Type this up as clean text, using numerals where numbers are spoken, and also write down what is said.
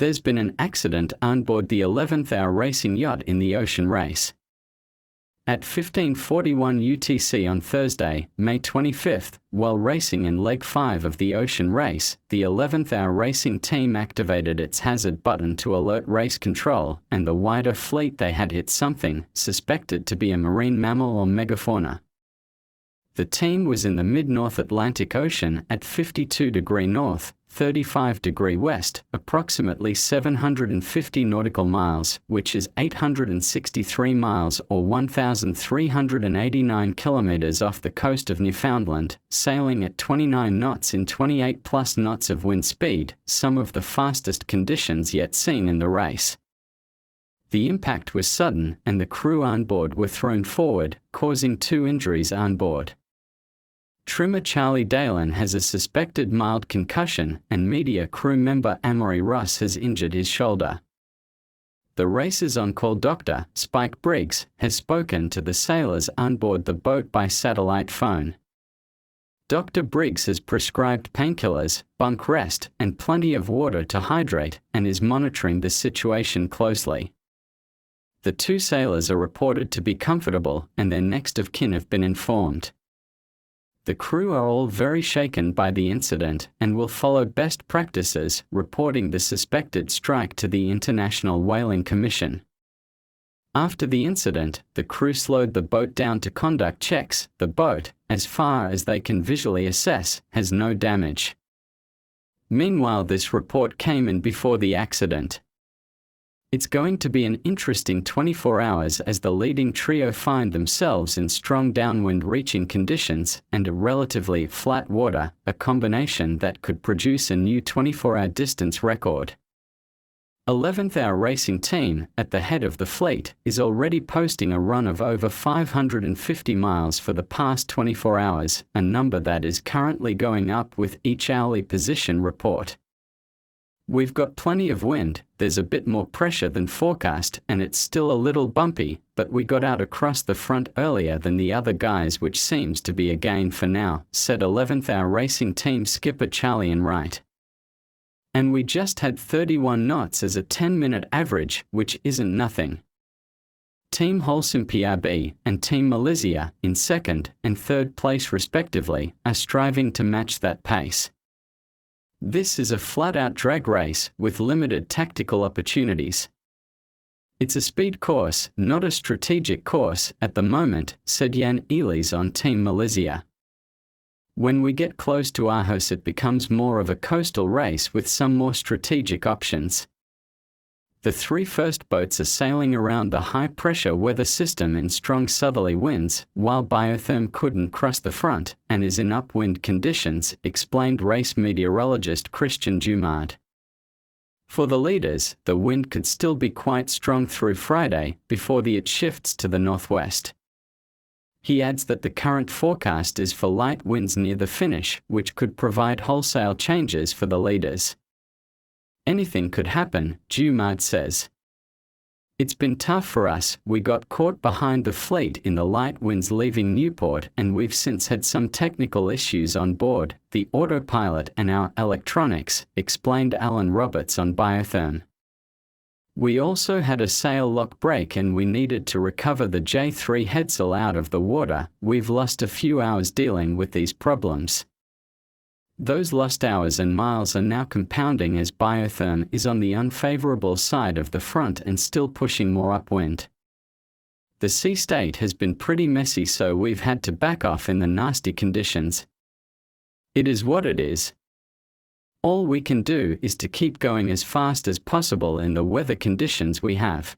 there's been an accident on board the 11th hour racing yacht in the ocean race. At 15:41 UTC on Thursday, May 25, while racing in Leg 5 of the ocean race, the 11th hour racing team activated its hazard button to alert race control, and the wider fleet they had hit something suspected to be a marine mammal or megafauna. The team was in the mid-North Atlantic Ocean at 52° north, 35° west, approximately 750 nautical miles, which is 863 miles or 1,389 kilometers off the coast of Newfoundland, sailing at 29 knots in 28+ knots of wind speed, some of the fastest conditions yet seen in the race. The impact was sudden, and the crew on board were thrown forward, causing 2 injuries on board. Trimmer Charlie Dalen has a suspected mild concussion, and media crew member Amory Ross has injured his shoulder. The race's on-call doctor, Spike Briggs, has spoken to the sailors on board the boat by satellite phone. Dr. Briggs has prescribed painkillers, bunk rest, and plenty of water to hydrate, and is monitoring the situation closely. The 2 sailors are reported to be comfortable, and their next of kin have been informed. The crew are all very shaken by the incident and will follow best practices, reporting the suspected strike to the International Whaling Commission. After the incident, the crew slowed the boat down to conduct checks. The boat, as far as they can visually assess, has no damage. Meanwhile, this report came in before the accident. It's going to be an interesting 24 hours as the leading trio find themselves in strong downwind reaching conditions and a relatively flat water, a combination that could produce a new 24-hour distance record. 11th hour racing team, at the head of the fleet, is already posting a run of over 550 miles for the past 24 hours, a number that is currently going up with each hourly position report. We've got plenty of wind, there's a bit more pressure than forecast, and it's still a little bumpy, but we got out across the front earlier than the other guys, which seems to be a gain for now, said 11th hour racing team skipper Charlie Wright. And we just had 31 knots as a 10-minute average, which isn't nothing. Team Wholesome PRB and Team Malaysia, in 2nd and 3rd place respectively, are striving to match that pace. This is a flat-out drag race with limited tactical opportunities. It's a speed course, not a strategic course at the moment, said Jan Elis on Team Malaysia. When we get close to Aarhus, it becomes more of a coastal race with some more strategic options. The 3 first boats are sailing around the high-pressure weather system in strong southerly winds, while Biotherm couldn't cross the front and is in upwind conditions, explained race meteorologist Christian Dumard. For the leaders, the wind could still be quite strong through Friday, before it shifts to the northwest. He adds that the current forecast is for light winds near the finish, which could provide wholesale changes for the leaders. Anything could happen, Dumard says. It's been tough for us, we got caught behind the fleet in the light winds leaving Newport, and we've since had some technical issues on board, the autopilot and our electronics, explained Alan Roberts on Biotherm. We also had a sail lock break and we needed to recover the J3 headsail out of the water. We've lost a few hours dealing with these problems. Those lost hours and miles are now compounding as Biotherm is on the unfavorable side of the front and still pushing more upwind. The sea state has been pretty messy, so we've had to back off in the nasty conditions. It is what it is. All we can do is to keep going as fast as possible in the weather conditions we have.